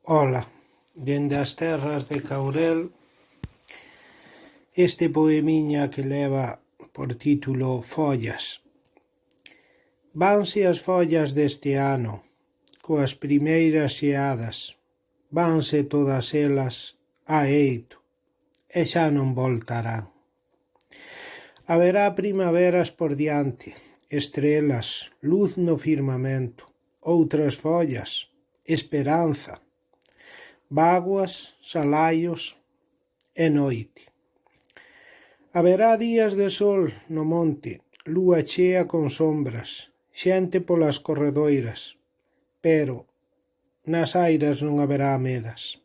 Ola, dende as terras de Caurel, este poemiña que leva por título Follas. Vanse as follas deste ano, coas primeiras xeadas, vanse todas elas a eito, e xa non voltarán. Haberá primaveras por diante, estrelas, luz no firmamento, outras follas, esperanza, vaguas, salaios e noite. Haberá días de sol no monte, lúa chea con sombras, xente polas corredoiras, pero nas airas non haberá medas.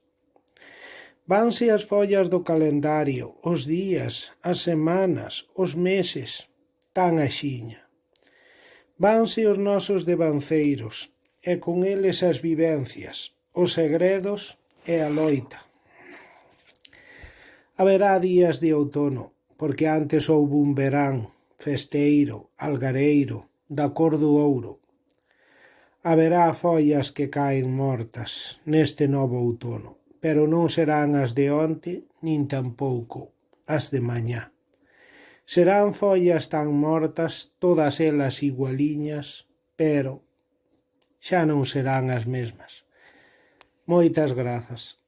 Vanse as follas do calendario, os días, as semanas, os meses, tan axiña. Vanse os nosos devanceiros, e con eles as vivencias, os segredos e a loita. Haberá días de outono, porque antes houbo un verán festeiro, algareiro, da cor do ouro. Haberá follas que caen mortas neste novo outono, pero non serán as de onte, nin tampouco as de mañá. Serán follas tan mortas, todas elas igualiñas, pero xa non serán as mesmas. Moitas grazas.